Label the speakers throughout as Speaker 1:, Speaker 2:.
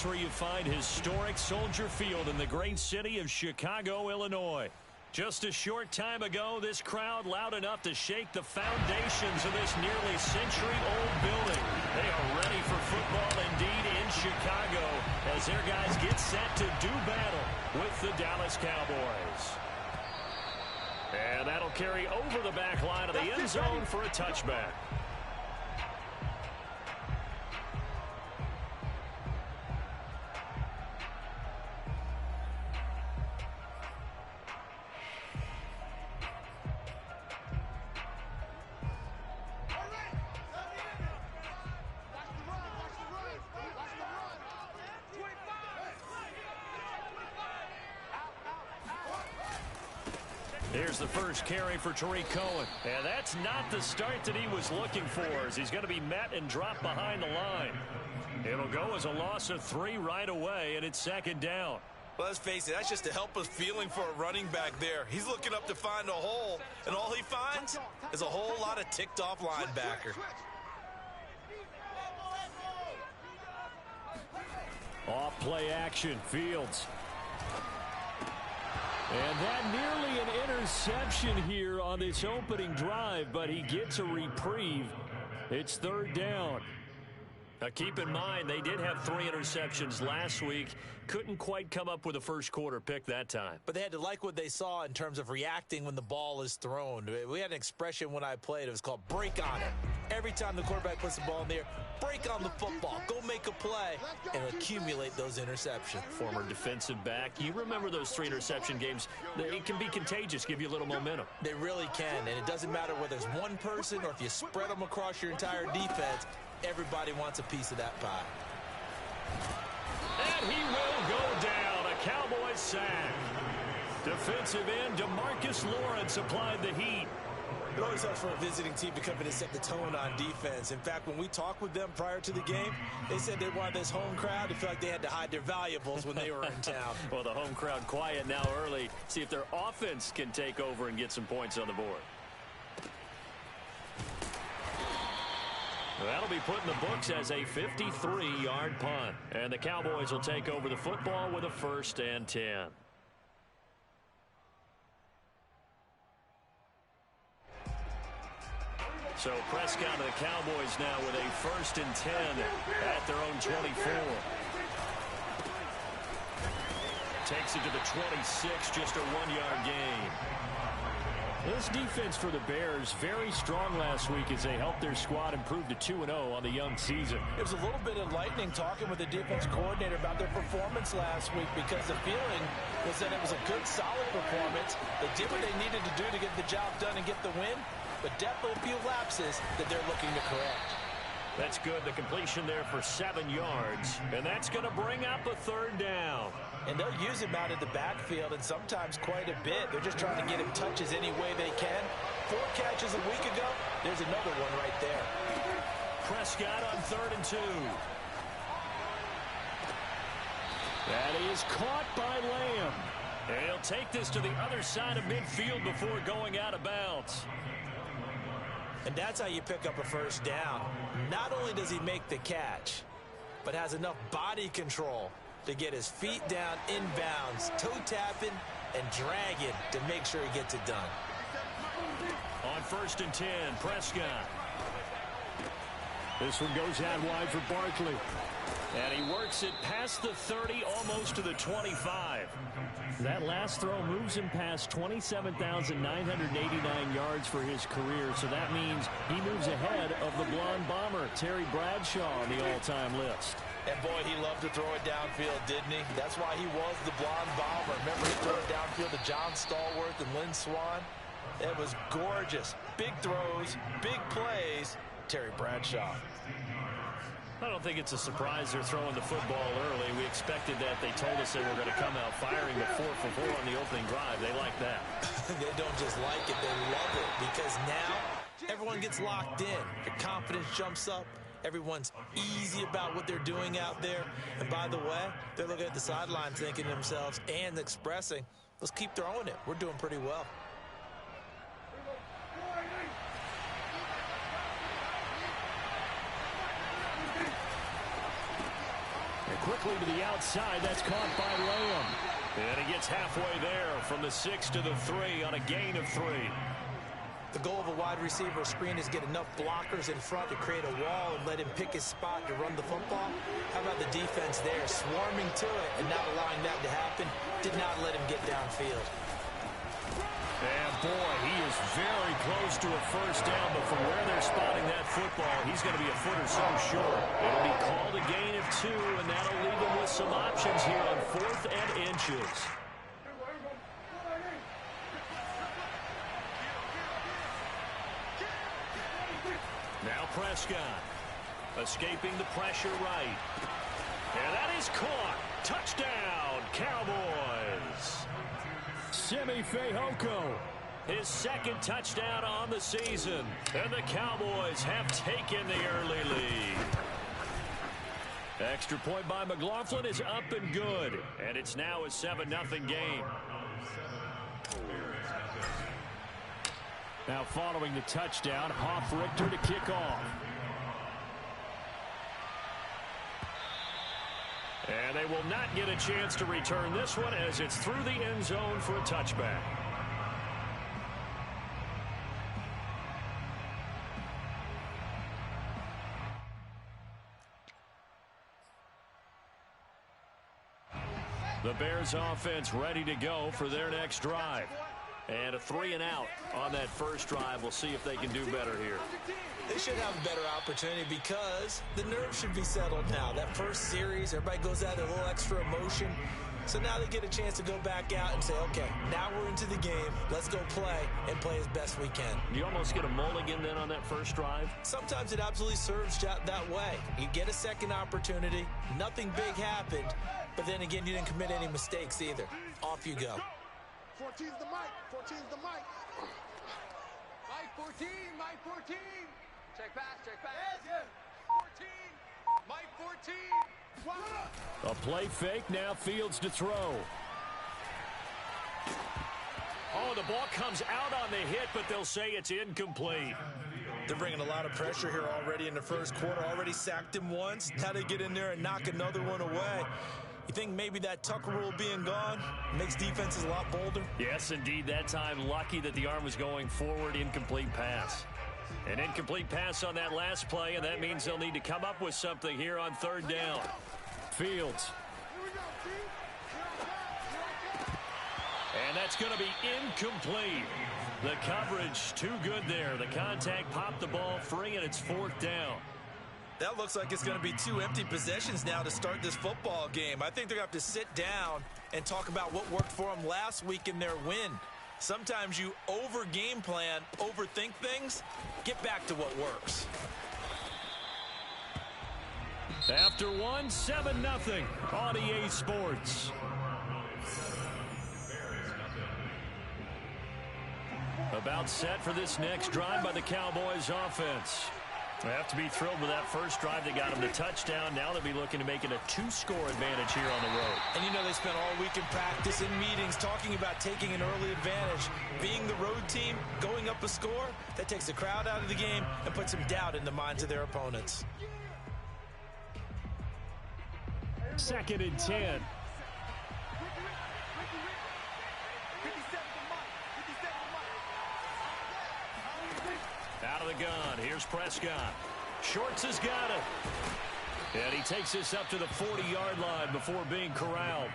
Speaker 1: That's where you find historic Soldier Field in the great city of Chicago, Illinois. Just a short time ago, this crowd loud enough to shake the foundations of this nearly century-old building. They are ready for football indeed in Chicago as their guys get set to do battle with the Dallas Cowboys. And that'll carry over the back line of the end zone for a touchback. Here's the first carry for Tariq Cohen. And that's not the start that he was looking for, as he's going to be met and dropped behind the line. It'll go as a loss of 3 right away, and it's second down.
Speaker 2: Well, let's face it, that's just a helpless feeling for a running back there. He's looking up to find a hole, and all he finds is a whole lot of ticked-off linebacker.
Speaker 1: Off play action, Fields. And that nearly an interception here on this opening drive, but he gets a reprieve. It's third down. Now keep in mind, they did have 3 interceptions last week. Couldn't quite come up with a first quarter pick that time.
Speaker 2: But they had to like what they saw in terms of reacting when the ball is thrown. We had an expression when I played. It was called break on it. Every time the quarterback puts the ball in the air, break on the football. Go make a play and accumulate those interceptions.
Speaker 1: Former defensive back. You remember those 3 interception games. It can be contagious, give you a little momentum.
Speaker 2: They really can, and it doesn't matter whether it's one person or if you spread them across your entire defense. Everybody wants a piece of that pie.
Speaker 1: And he will go down. A Cowboys sack. Defensive end DeMarcus Lawrence applied the heat.
Speaker 2: It always helps for a visiting team to come in and set the tone on defense. In fact, when we talked with them prior to the game, they said they wanted this home crowd to feel like they had to hide their valuables when they were in town.
Speaker 1: Well, the home crowd quiet now early. See if their offense can take over and get some points on the board. That'll be put in the books as a 53-yard punt. And the Cowboys will take over the football with a 1st and 10. So Prescott and the Cowboys now with a 1st and 10 at their own 24. Takes it to the 26, just a 1-yard gain. This defense for the Bears, very strong last week as they helped their squad improve to 2-0 on the young season.
Speaker 2: It was a little bit enlightening talking with the defense coordinator about their performance last week, because the feeling was that it was a good, solid performance. They did what they needed to do to get the job done and get the win, but definitely a few lapses that they're looking to correct.
Speaker 1: That's good. The completion there for 7 yards. And that's going to bring up a 3rd down.
Speaker 2: And they'll use him out in the backfield, and sometimes quite a bit. They're just trying to get him touches any way they can. 4 catches a week ago. There's another one right there.
Speaker 1: Prescott on 3rd and 2. That is caught by Lamb. And he'll take this to the other side of midfield before going out of bounds.
Speaker 2: And that's how you pick up a 1st down. Not only does he make the catch, but has enough body control to get his feet down inbounds, toe tapping and dragging to make sure he gets it done.
Speaker 1: On 1st and 10, Prescott. This one goes out wide for Barkley. And he works it past the 30, almost to the 25. That last throw moves him past 27,989 yards for his career. So that means he moves ahead of the blonde bomber, Terry Bradshaw, on the all-time list.
Speaker 2: And boy, he loved to throw it downfield, didn't he? That's why he was the blonde bomber. Remember, he threw it downfield to John Stallworth and Lynn Swann? It was gorgeous. Big throws, big plays. Terry Bradshaw.
Speaker 1: I don't think it's a surprise they're throwing the football early. We expected that. They told us they were going to come out firing the 4 for 4 on the opening drive. They like that.
Speaker 2: They don't just like it, they love it, because now everyone gets locked in. Their confidence jumps up. Everyone's easy about what they're doing out there. And by the way, they're looking at the sideline thinking to themselves and expressing, let's keep throwing it. We're doing pretty well.
Speaker 1: quickly to the outside. That's caught by Lamb. And he gets halfway there from the 6 to the 3 on a gain of 3.
Speaker 2: The goal of a wide receiver screen is get enough blockers in front to create a wall and let him pick his spot to run the football. How about the defense there, swarming to it and not allowing that to happen? Did not let him get downfield.
Speaker 1: And boy, he is very close to a first down, but from where they're spotting that football, he's going to be a foot or so short. It'll be called a gain of 2, and that'll leave them with some options here on 4th and inches. Now Prescott, escaping the pressure right. And that is caught. Touchdown, Cowboys. Simi Fehoko, his 2nd touchdown on the season. And the Cowboys have taken the early lead. Extra point by McLaughlin is up and good. And it's now a 7-0 game. Now following the touchdown, Hoff-Richter to kick off. And they will not get a chance to return this one as it's through the end zone for a touchback. The Bears offense ready to go for their next drive. And a 3-and-out on that first drive. We'll see if they can do better here.
Speaker 2: They should have a better opportunity because the nerves should be settled now. That first series, everybody goes out with a little extra emotion. So now they get a chance to go back out and say, okay, now we're into the game. Let's go play and play as best we can.
Speaker 1: You almost get a mulligan then on that first drive?
Speaker 2: Sometimes it absolutely serves that way. You get a second opportunity. Nothing big happened. But then again, you didn't commit any mistakes either. Off you go.
Speaker 3: 14's the mic. 14's the mic. Mike 14. Mike 14. Check pass. Check pass. Yes. 14. Mike 14. Wow.
Speaker 1: A play fake. Now Fields to throw. Oh, the ball comes out on the hit, but they'll say it's incomplete.
Speaker 2: They're bringing a lot of pressure here already in the first quarter. Already sacked him once. Now they get in there and knock another one away. You think maybe that Tucker rule being gone makes defenses a lot bolder?
Speaker 1: Yes, indeed. That time, lucky that the arm was going forward. Incomplete pass. An incomplete pass on that last play, and that means they'll need to come up with something here on 3rd down. Fields. And that's going to be incomplete. The coverage too good there. The contact popped the ball free, and it's 4th down.
Speaker 2: That looks like it's going to be 2 empty possessions now to start this football game. I think they're going to have to sit down and talk about what worked for them last week in their win. Sometimes you over-game plan, overthink things. Get back to what works.
Speaker 1: After 7-0 on EA Sports. About set for this next drive by the Cowboys offense. They have to be thrilled with that first drive that got them the touchdown. Now they'll be looking to make it a 2-score advantage here on the road.
Speaker 2: And you know they spent all week in practice and meetings talking about taking an early advantage. Being the road team, going up a score, that takes the crowd out of the game and puts some doubt in the minds of their opponents.
Speaker 1: 2nd and 10. Out of the gun. Here's Prescott. Shorts has got it. And he takes this up to the 40-yard line before being corralled.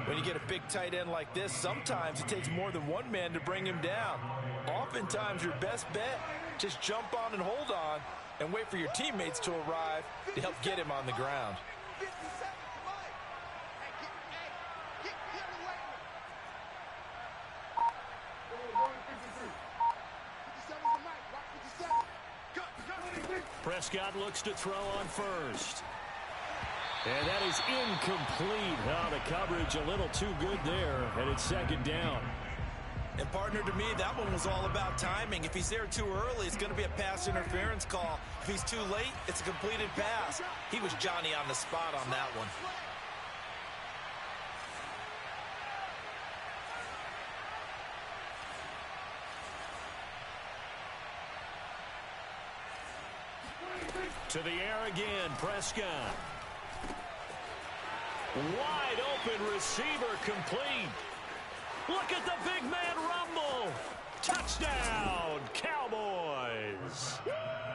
Speaker 2: When you get a big tight end like this, sometimes it takes more than one man to bring him down. Oftentimes, your best bet, just jump on and hold on and wait for your teammates to arrive to help get him on the ground.
Speaker 1: Prescott looks to throw on first. And that is incomplete. Oh, the coverage a little too good there, and it's 2nd down.
Speaker 2: And partner, to me, that one was all about timing. If he's there too early, it's going to be a pass interference call. If he's too late, it's a completed pass. He was Johnny on the spot on that one.
Speaker 1: To the air again, Prescott. Wide open receiver complete. Look at the big man rumble. Touchdown, Cowboys.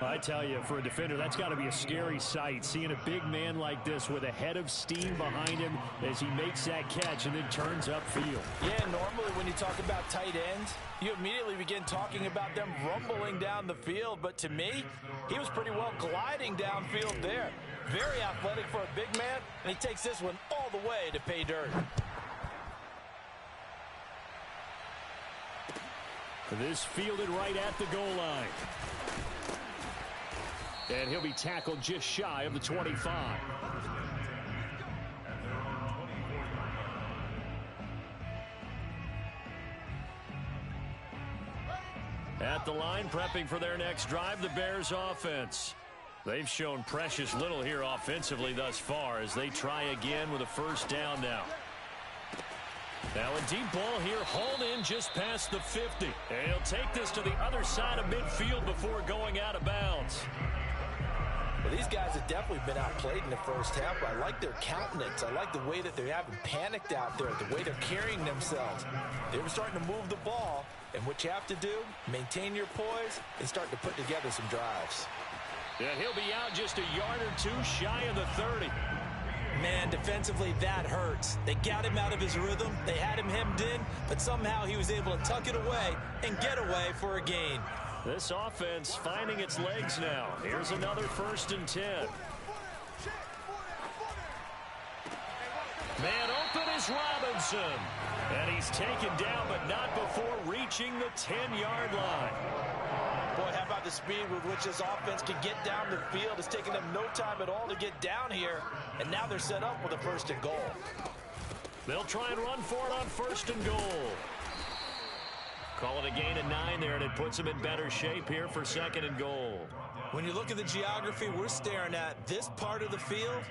Speaker 1: I tell you, for a defender, that's got to be a scary sight, seeing a big man like this with a head of steam behind him as he makes that catch and then turns upfield.
Speaker 2: Yeah, normally when you talk about tight ends, you immediately begin talking about them rumbling down the field. But to me, he was pretty well gliding downfield there. Very athletic for a big man, and he takes this one all the way to pay dirt.
Speaker 1: This fielded right at the goal line. And he'll be tackled just shy of the 25. At the line, prepping for their next drive, the Bears offense. They've shown precious little here offensively thus far as they try again with a first down now. Now a deep ball here, hauled in just past the 50. And he'll take this to the other side of midfield before going out of bounds.
Speaker 2: Well, these guys have definitely been outplayed in the first half. I like their countenance. I like the way that they haven't panicked out there, the way they're carrying themselves. They were starting to move the ball, and what you have to do, maintain your poise and start to put together some drives.
Speaker 1: Yeah, he'll be out just a yard or two shy of the 30.
Speaker 2: Man, defensively, that hurts. They got him out of his rhythm. They had him hemmed in, but somehow he was able to tuck it away and get away for a gain.
Speaker 1: This offense finding its legs now. Here's another 1st and 10. Man open is Robinson. And he's taken down, but not before reaching the 10-yard line.
Speaker 2: Boy, how about the speed with which this offense can get down the field? It's taken them no time at all to get down here, and now they're set up with a 1st and goal.
Speaker 1: They'll try and run for it on 1st and goal. Call it a gain of 9 there, and it puts them in better shape here for 2nd and goal.
Speaker 2: When you look at the geography we're staring at, this part of the field,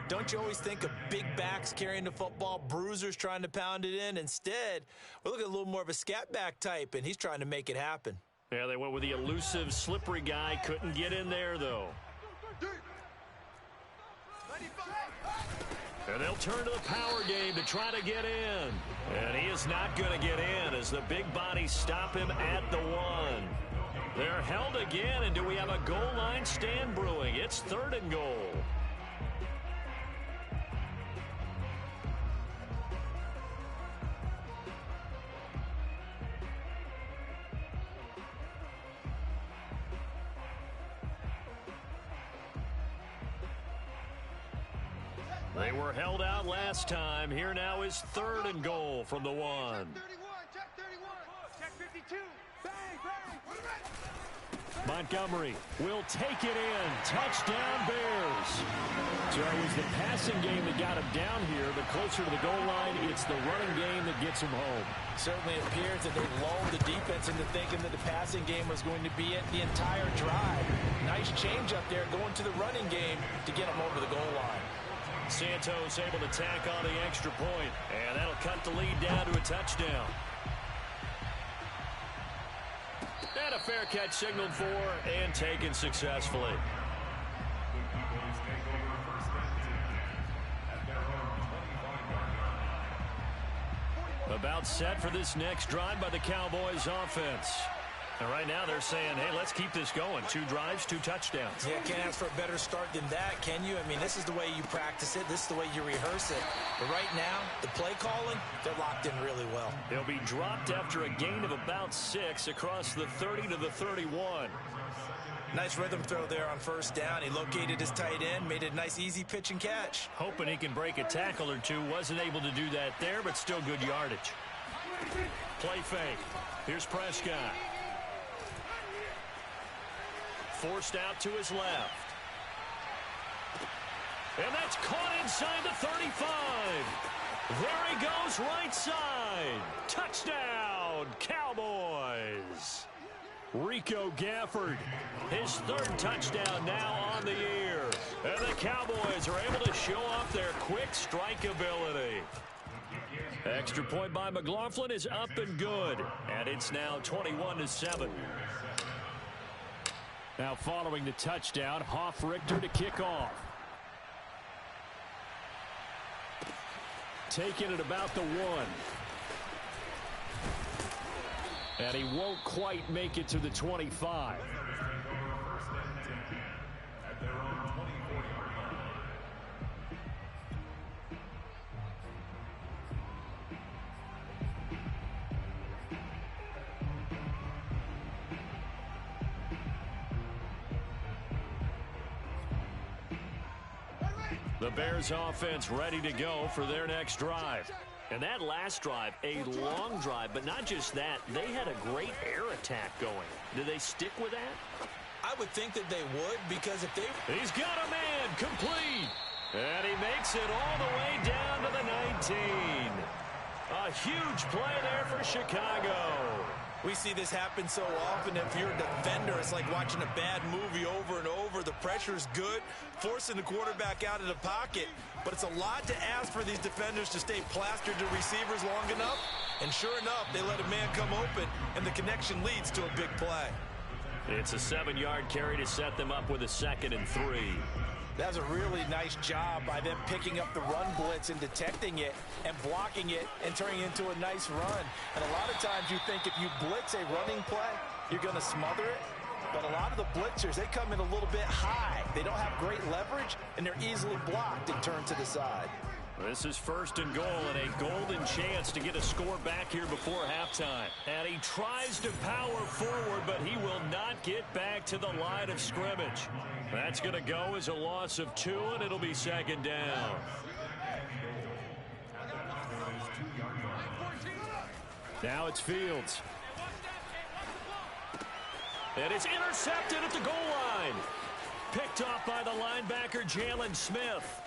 Speaker 2: don't you always think of big backs carrying the football, bruisers trying to pound it in? Instead, we're looking at a little more of a scat back type, and he's trying to make it happen.
Speaker 1: Yeah, they went with the elusive, slippery guy. Couldn't get in there, though. And they'll turn to the power game to try to get in. And he is not going to get in as the big bodies stop him at the 1. They're held again, and do we have a goal line stand brewing? It's 3rd and goal. They were held out last time. Here now is 3rd and goal from the 1.
Speaker 3: Check 31. Check 52. Bang, bang.
Speaker 1: Montgomery will take it in. Touchdown, Bears. So it was the passing game that got him down here, but closer to the goal line, it's the running game that gets him home.
Speaker 2: Certainly appears that they lulled the defense into thinking that the passing game was going to be it the entire drive. Nice change up there going to the running game to get him over the goal line.
Speaker 1: Santos able to tack on the extra point, and that'll cut the lead down to a touchdown. And a fair catch signaled for and taken successfully. About set for this next drive by the Cowboys offense. And right now they're saying, hey, let's keep this going. 2 drives, 2 touchdowns.
Speaker 2: Yeah, can't ask for a better start than that, can you? I mean, this is the way you practice it. This is the way you rehearse it. But right now, the play calling, they're locked in really well.
Speaker 1: They'll be dropped after a gain of about 6 across the 30 to the 31.
Speaker 2: Nice rhythm throw there on 1st down. He located his tight end, made a nice easy pitch and catch.
Speaker 1: Hoping he can break a tackle or two. Wasn't able to do that there, but still good yardage. Play fake. Here's Prescott. Forced out to his left. And that's caught inside the 35. There he goes, right side. Touchdown, Cowboys. Rico Gafford, his 3rd touchdown now on the year. And the Cowboys are able to show off their quick strike ability. Extra point by McLaughlin is up and good. And it's now 21-7. Now following the touchdown, Hofrichter to kick off. taken at about the 1. And he won't quite make it to the 25. The Bears offense ready to go for their next drive. And that last drive, a long drive, but not just that. They had a great air attack going. Do they stick with that?
Speaker 2: I would think that they would, because if they...
Speaker 1: He's got a man, complete. And he makes it all the way down to the 19. A huge play there for Chicago.
Speaker 2: We see this happen so often. If you're a defender, it's like watching a bad movie over and over. The pressure is good, forcing the quarterback out of the pocket. But it's a lot to ask for these defenders to stay plastered to receivers long enough. And sure enough, they let a man come open, and the connection leads to a big play.
Speaker 1: It's a 7-yard carry to set them up with a 2nd and 3.
Speaker 2: That was a really nice job by them picking up the run blitz and detecting it and blocking it and turning it into a nice run. And a lot of times you think if you blitz a running play, you're going to smother it. But a lot of the blitzers, they come in a little bit high. They don't have great leverage, and they're easily blocked and turned to the side.
Speaker 1: This is 1st and goal, and a golden chance to get a score back here before halftime. And he tries to power forward, but he will not get back to the line of scrimmage. That's going to go as a loss of 2, and it'll be 2nd down. Now it's Fields. And it's intercepted at the goal line. Picked off by the linebacker, Jalen Smith.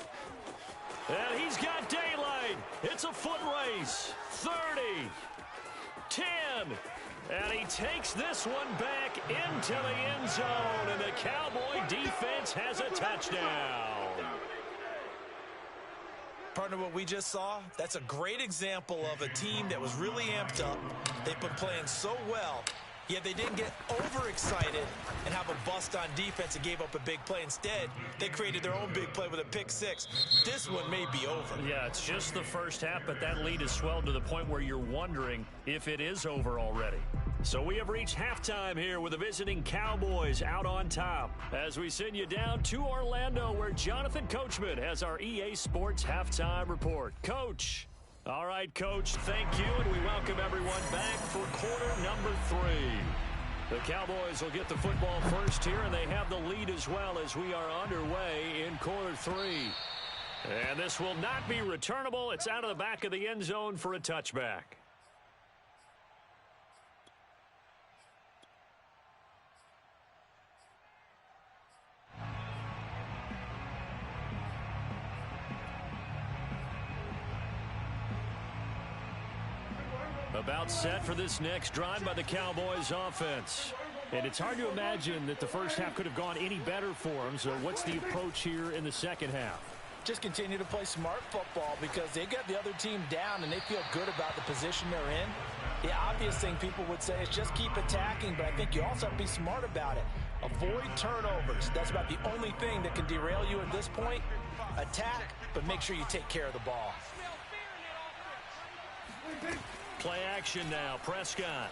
Speaker 1: And he's got daylight. It's a foot race. 30. 10. And he takes this one back into the end zone. And the Cowboy defense has a touchdown.
Speaker 2: Partner, what we just saw, that's a great example of a team that was really amped up. They've been playing so well, yet they didn't get overexcited and have a bust on defense and gave up a big play. Instead, they created their own big play with a pick 6. This one may be over.
Speaker 1: Yeah, it's just the first half, but that lead has swelled to the point where you're wondering if it is over already. So we have reached halftime here with the visiting Cowboys out on top as we send you down to Orlando, where Jonathan Coachman has our EA Sports halftime report. Coach. All right, Coach, thank you, and we welcome everyone back for quarter number 3. The Cowboys will get the football first here, and they have the lead as well as we are underway in quarter 3. And this will not be returnable. It's out of the back of the end zone for a touchback. About set for this next drive by the Cowboys offense. And it's hard to imagine that the first half could have gone any better for them. So what's the approach here in the second half?
Speaker 2: Just continue to play smart football because they got the other team down and they feel good about the position they're in. The obvious thing people would say is just keep attacking, but I think you also have to be smart about it. Avoid turnovers. That's about the only thing that can derail you at this point. Attack, but make sure you take care of the ball.
Speaker 1: Play action now, Prescott.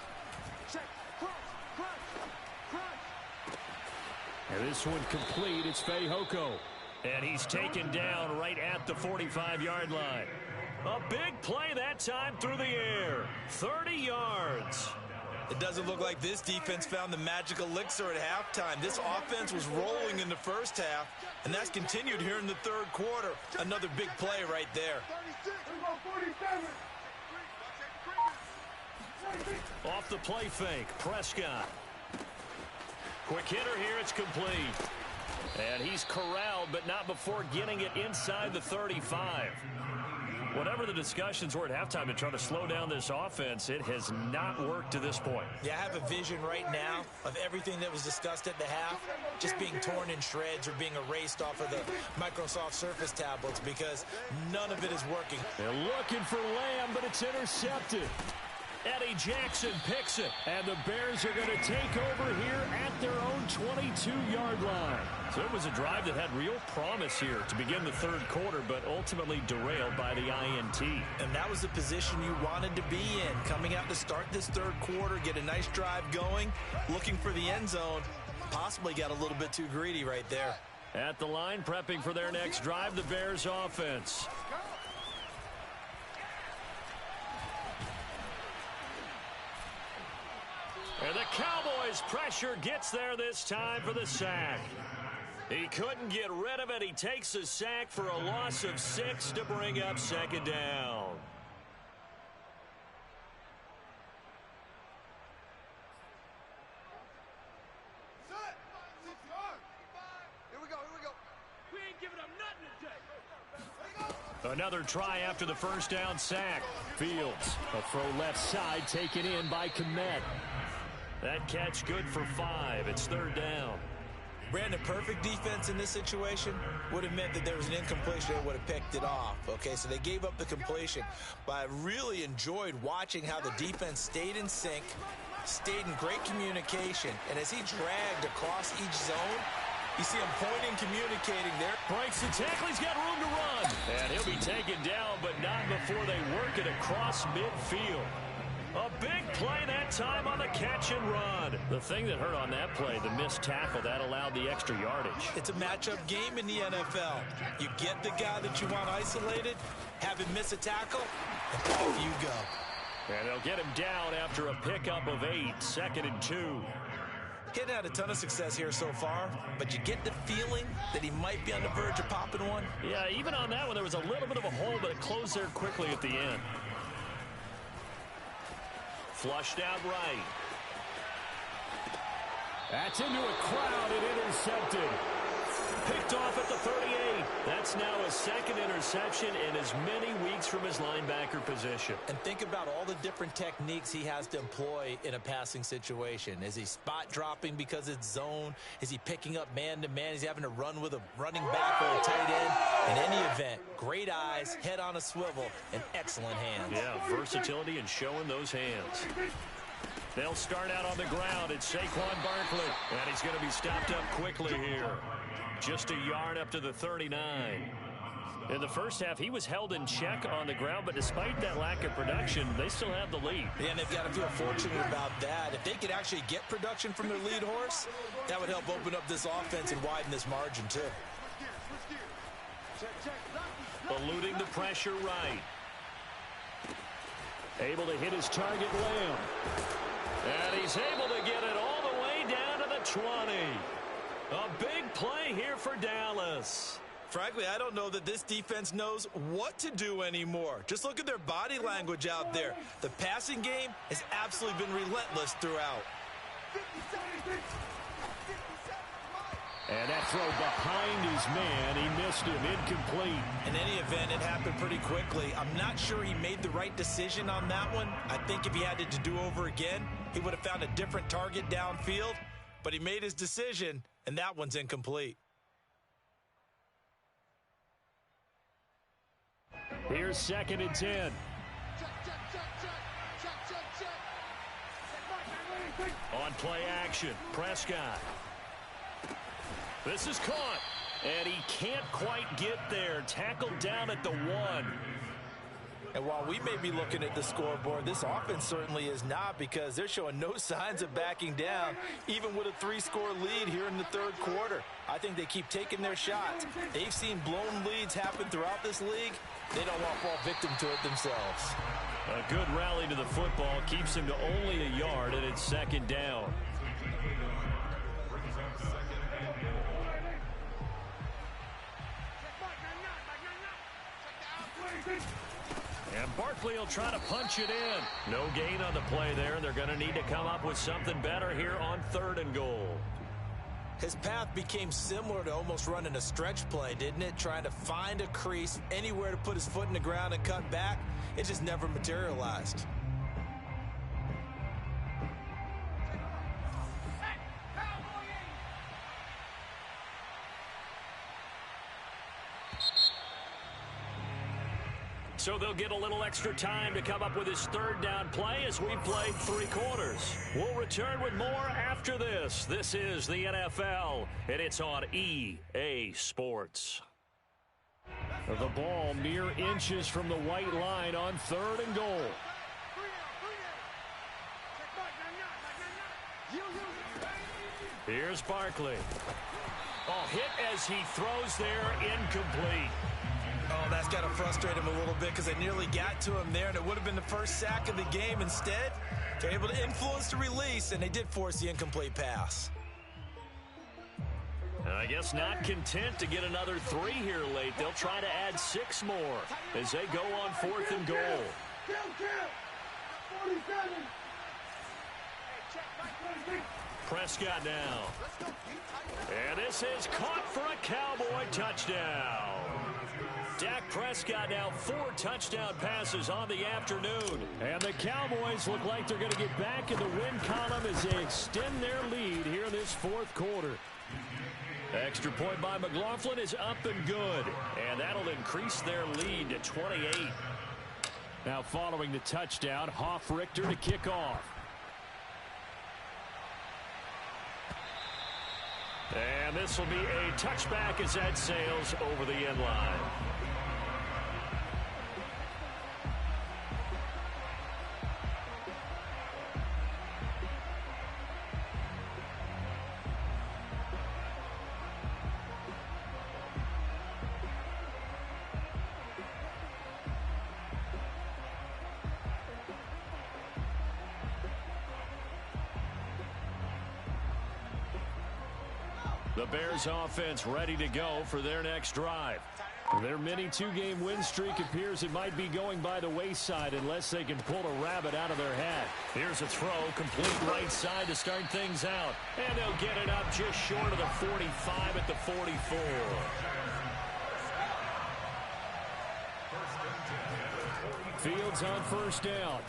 Speaker 1: And this one complete, it's Fehoko. And he's taken down right at the 45-yard line. A big play that time through the air. 30 yards.
Speaker 2: It doesn't look like this defense found the magical elixir at halftime. This offense was rolling in the first half, and that's continued here in the third quarter. Another big play right there.
Speaker 1: Off the play fake, Prescott. Quick hitter here, it's complete. And he's corralled, but not before getting it inside the 35. Whatever the discussions were at halftime to try to slow down this offense, it has not worked to this point.
Speaker 2: Yeah, I have a vision right now of everything that was discussed at the half just being torn in shreds or being erased off of the Microsoft Surface tablets because none of it is working.
Speaker 1: They're looking for Lamb, but it's intercepted. Eddie Jackson picks it, and the Bears are going to take over here at their own 22-yard line. So it was a drive that had real promise here to begin the third quarter, but ultimately derailed by the INT.
Speaker 2: And that was the position you wanted to be in, coming out to start this third quarter, get a nice drive going, looking for the end zone. Possibly got a little bit too greedy right there.
Speaker 1: At the line, prepping for their next drive, the Bears offense. And the Cowboys' pressure gets there this time for the sack. He couldn't get rid of it. He takes a sack for a loss of 6 to bring up second down.
Speaker 3: Here we go. We ain't giving up nothing today.
Speaker 1: Another try after the first down sack. Fields, a throw left side taken in by Kmet. That catch good for 5. It's third down.
Speaker 2: Brandon, perfect defense in this situation would have meant that there was an incompletion. They would have picked it off. Okay, so they gave up the completion. But I really enjoyed watching how the defense stayed in sync, stayed in great communication. And as he dragged across each zone, you see him pointing, communicating there.
Speaker 1: Breaks the tackle. He's got room to run. And he'll be taken down, but not before they work it across midfield. A big play that time on the catch and run. The thing that hurt on that play, the missed tackle, that allowed the extra yardage.
Speaker 2: It's a matchup game in the NFL. You get the guy that you want isolated, have him miss a tackle, and off you go.
Speaker 1: And they'll get him down after a pickup of 8, 2nd and 2.
Speaker 2: He hadn't had a ton of success here so far, but you get the feeling that he might be on the verge of popping one.
Speaker 1: Yeah, even on that one, there was a little bit of a hole, but it closed there quickly at the end. Flushed out right. That's into a crowd and intercepted. Picked off at the 38. That's now his second interception in as many weeks from his linebacker position.
Speaker 2: And think about all the different techniques he has to employ in a passing situation. Is he spot dropping because it's zone? Is he picking up man-to-man? Is he having to run with a running back or a tight end? In any event, great eyes, head on a swivel, and excellent hands.
Speaker 1: Yeah, versatility and showing those hands. They'll start out on the ground. It's Saquon Barkley. And he's going to be stopped up quickly here. Just a yard up to the 39. In the first half, he was held in check on the ground, but despite that lack of production, they still have the lead.
Speaker 2: Yeah, and they've got to feel fortunate about that. If they could actually get production from their lead horse, that would help open up this offense and widen this margin, too.
Speaker 1: Eluding the pressure right. Able to hit his target, Lamb. And he's able to get it all the way down to the 20. A big play here for Dallas.
Speaker 2: Frankly, I don't know that this defense knows what to do anymore. Just look at their body language out there. The passing game has absolutely been relentless throughout.
Speaker 1: And that throw behind his man, he missed him, incomplete.
Speaker 2: In any event, it happened pretty quickly. I'm not sure he made the right decision on that one. I think if he had to do over again, he would have found a different target downfield. But he made his decision, and that one's incomplete.
Speaker 1: Here's 2nd and 10. On play action, Prescott. This is caught, and he can't quite get there. Tackled down at the 1.
Speaker 2: And while we may be looking at the scoreboard, this offense certainly is not, because they're showing no signs of backing down, even with a 3-score lead here in the third quarter. I think they keep taking their shots. They've seen blown leads happen throughout this league. They don't want to fall victim to it themselves.
Speaker 1: A good rally to the football keeps him to only a yard, and it's 2nd down. And Barkley will try to punch it in. No gain on the play there. They're going to need to come up with something better here on 3rd and goal.
Speaker 2: His path became similar to almost running a stretch play, didn't it? Trying to find a crease, anywhere to put his foot in the ground and cut back. It just never materialized.
Speaker 1: So they'll get a little extra time to come up with his third down play as we played 3 quarters. We'll return with more after this. This is the NFL, and it's on EA Sports. The ball mere inches from the white line on 3rd and goal. Here's Barkley. Oh, hit as he throws there, incomplete.
Speaker 2: Oh, that's got to frustrate him a little bit because they nearly got to him there, and it would have been the first sack of the game. Instead, they're able to influence the release, and they did force the incomplete pass.
Speaker 1: I guess not content to get another 3 here late. They'll try to add 6 more as they go on 4th and goal. Prescott now. And this is caught for a Cowboy touchdown. Dak Prescott now 4 touchdown passes on the afternoon. And the Cowboys look like they're going to get back in the win column as they extend their lead here in this 4th quarter. Extra point by McLaughlin is up and good. And that'll increase their lead to 28. Now following the touchdown, Hofrichter to kick off. And this will be a touchback as that sails over the end line. The Bears offense ready to go for their next drive. Their mini 2-game win streak appears it might be going by the wayside unless they can pull a rabbit out of their hat. Here's a throw, complete right side to start things out. And they'll get it up just short of the 45 at the 44. Fields on 1st down.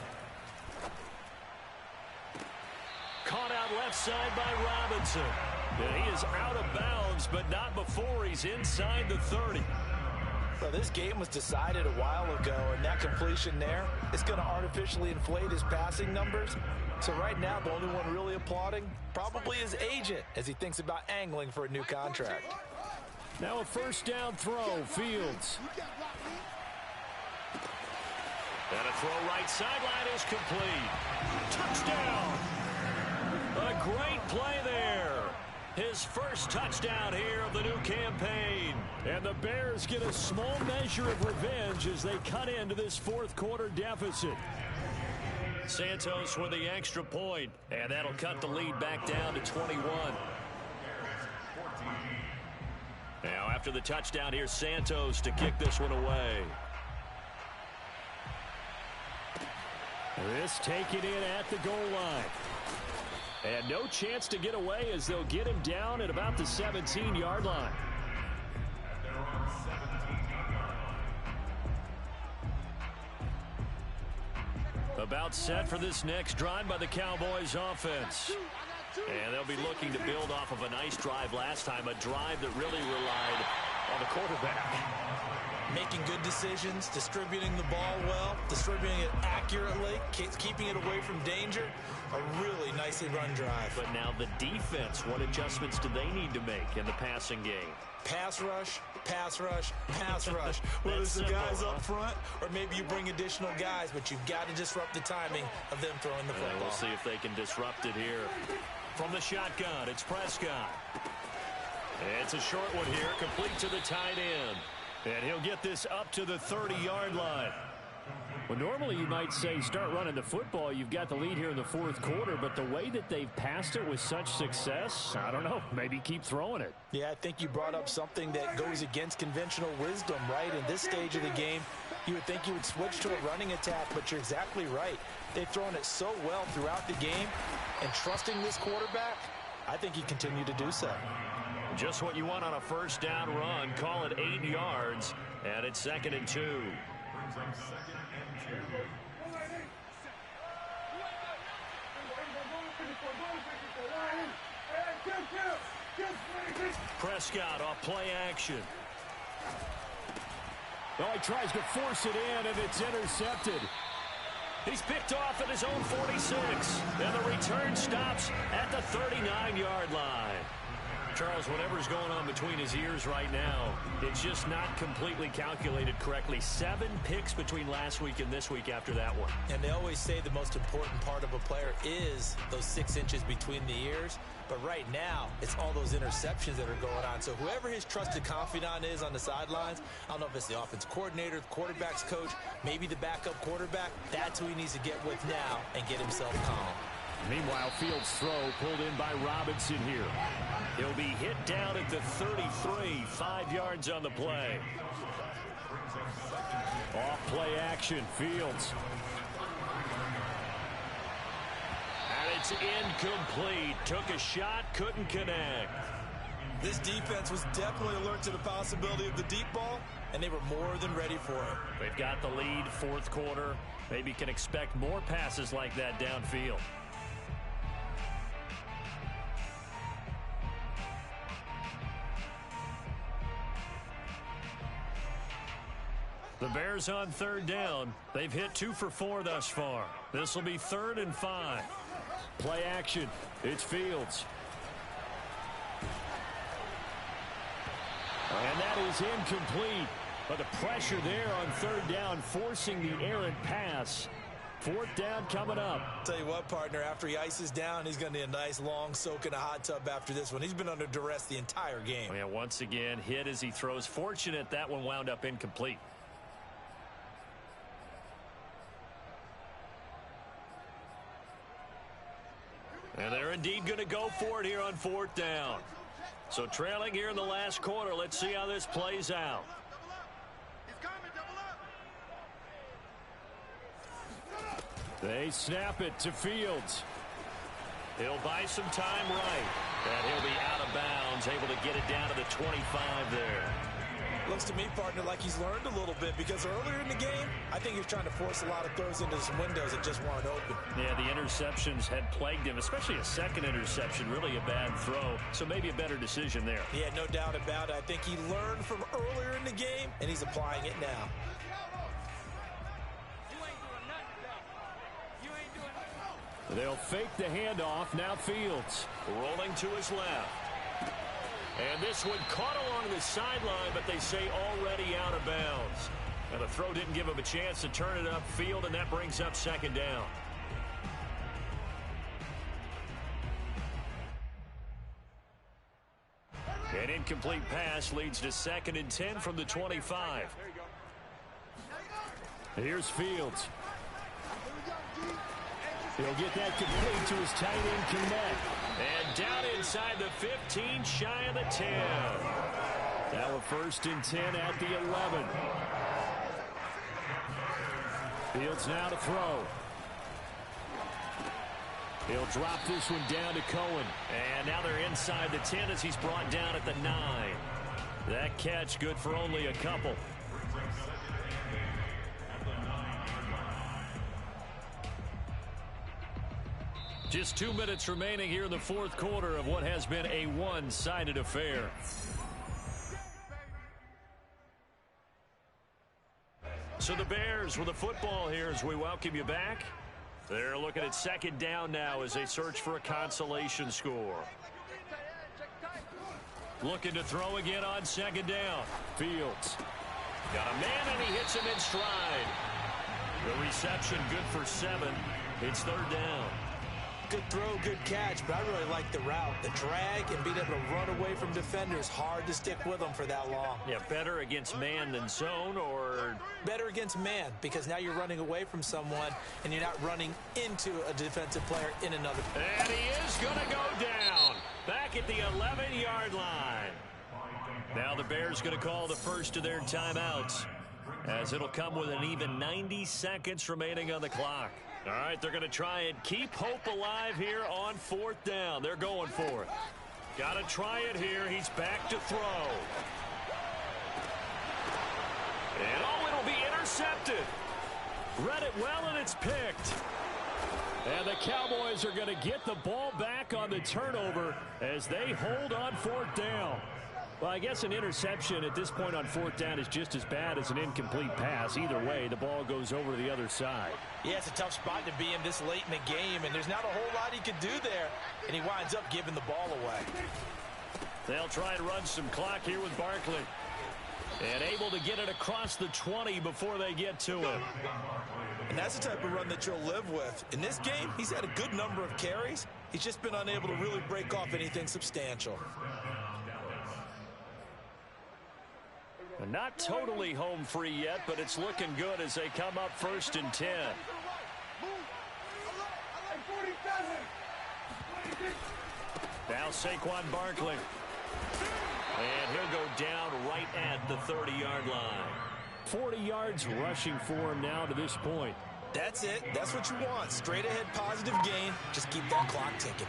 Speaker 1: Caught out left side by Robinson. And he is out of bounds, but not before he's inside the 30.
Speaker 2: So this game was decided a while ago, and that completion there is going to artificially inflate his passing numbers. So right now, the only one really applauding probably his agent as he thinks about angling for a new contract.
Speaker 1: Now a 1st down throw, Fields. And a throw right sideline is complete. Touchdown! A great play there. His first touchdown here of the new campaign. And the Bears get a small measure of revenge as they cut into this 4th quarter deficit. Santos with the extra point, and that'll cut the lead back down to 21. Now after the touchdown, here's Santos to kick this one away. This taken in at the goal line. And no chance to get away as they'll get him down at about the 17-yard line. About set for this next drive by the Cowboys offense. And they'll be looking to build off of a nice drive last time, a drive that really relied on the quarterback.
Speaker 2: Making good decisions, distributing the ball well, distributing it accurately, keeping it away from danger. A really nicely run drive.
Speaker 1: But now the defense, what adjustments do they need to make in the passing game?
Speaker 2: Pass rush, pass rush, pass rush. Whether it's the guys up front or maybe you bring additional guys, but you've got to disrupt the timing of them throwing the football.
Speaker 1: We'll see if they can disrupt it here. From the shotgun, it's Prescott. It's a short one here, complete to the tight end. And he'll get this up to the 30-yard line. Well, normally you might say start running the football. You've got the lead here in the 4th quarter, but the way that they've passed it with such success, I don't know, maybe keep throwing it.
Speaker 2: Yeah, I think you brought up something that goes against conventional wisdom, right? In this stage of the game, you would think you would switch to a running attack, but you're exactly right. They've thrown it so well throughout the game, and trusting this quarterback, I think he continued to do so.
Speaker 1: Just what you want on a 1st down run. Call it 8 yards, and it's 2nd and 2. Prescott off play action. Oh, he tries to force it in, and it's intercepted. He's picked off at his own 46, and the return stops at the 39-yard line. Charles, whatever's going on between his ears right now, it's just not completely calculated correctly. 7 picks between last week and this week after that one.
Speaker 2: And they always say the most important part of a player is those 6 inches between the ears. But right now, it's all those interceptions that are going on. So whoever his trusted confidant is on the sidelines, I don't know if it's the offense coordinator, the quarterback's coach, maybe the backup quarterback, that's who he needs to get with now and get himself calm.
Speaker 1: Meanwhile, Fields' throw pulled in by Robinson here. He'll be hit down at the 33, 5 yards on the play. Off play action, Fields. And it's incomplete. Took a shot, couldn't connect.
Speaker 2: This defense was definitely alert to the possibility of the deep ball, and they were more than ready for it.
Speaker 1: They've got the lead, fourth quarter. Maybe can expect more passes like that downfield. The Bears on third down. They've hit 2 for 4 thus far. This will be 3rd and 5. Play action. It's Fields. And that is incomplete. But the pressure there on third down, forcing the errant pass. 4th down coming up.
Speaker 2: Tell you what, partner, after he ices down, he's going to need a nice long soak in a hot tub after this one. He's been under duress the entire game.
Speaker 1: Oh, yeah, once again, hit as he throws. Fortunate that one wound up incomplete. And they're indeed going to go for it here on 4th down. So trailing here in the last quarter. Let's see how this plays out. They snap it to Fields. He'll buy some time right. And he'll be out of bounds, able to get it down to the 25 there.
Speaker 2: Looks to me, partner, like he's learned a little bit, because earlier in the game, I think he was trying to force a lot of throws into some windows that just weren't open.
Speaker 1: Yeah, the interceptions had plagued him, especially a second interception, really a bad throw. So maybe a better decision there.
Speaker 2: Yeah, no doubt about it. I think he learned from earlier in the game, and he's applying it now.
Speaker 1: They'll fake the handoff. Now Fields rolling to his left. And this one caught along the sideline, but they say already out of bounds. And the throw didn't give him a chance to turn it upfield, and that brings up 2nd down. An incomplete pass leads to 2nd and 10 from the 25. Here's Fields. He'll get that complete to his tight end, Connect. And down inside the 15, shy of the 10. Now a 1st and 10 at the 11. Fields now to throw. He'll drop this one down to Cohen. And now they're inside the 10 as he's brought down at the 9. That catch good for only a couple. Just 2 minutes remaining here in the 4th quarter of what has been a one-sided affair. So the Bears with the football here as we welcome you back. They're looking at 2nd down now as they search for a consolation score. Looking to throw again on 2nd down. Fields. Got a man and he hits him in stride. The reception good for 7. It's 3rd down.
Speaker 2: Good throw, good catch, but I really like the route. The drag and being able to run away from defenders, hard to stick with them for that long.
Speaker 1: Yeah, better against man than zone, or
Speaker 2: better against man, because now you're running away from someone and you're not running into a defensive player in another.
Speaker 1: And he is going to go down back at the 11-yard line. Now the Bears going to call the first of their timeouts, as it'll come with an even 90 seconds remaining on the clock. All right, they're going to try and keep hope alive here on 4th down. They're going for it. Got to try it here. He's back to throw. And oh, it'll be intercepted. Read it well, and it's picked. And the Cowboys are going to get the ball back on the turnover as they hold on 4th down. Well, I guess an interception at this point on fourth down is just as bad as an incomplete pass. Either way, the ball goes over to the other side.
Speaker 2: Yeah, it's a tough spot to be in this late in the game, and there's not a whole lot he could do there, and he winds up giving the ball away.
Speaker 1: They'll try and run some clock here with Barkley. And able to get it across the 20 before they get to him.
Speaker 2: And that's the type of run that you'll live with. In this game, he's had a good number of carries. He's just been unable to really break off anything substantial.
Speaker 1: Not totally home free yet, but it's looking good as they come up 1st and 10. Now Saquon Barkley. And he'll go down right at the 30-yard line. 40 yards rushing for him now to this point.
Speaker 2: That's it. That's what you want. Straight ahead positive gain. Just keep that clock ticking.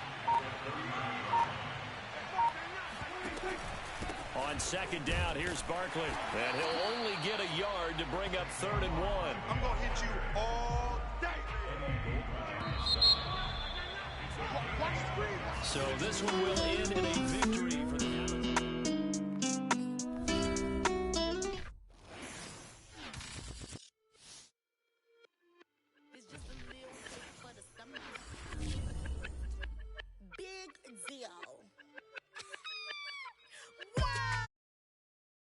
Speaker 1: On 2nd down, here's Barkley. And he'll only get a yard to bring up 3rd and 1.
Speaker 3: I'm going to hit you all day.
Speaker 1: So this one will end in a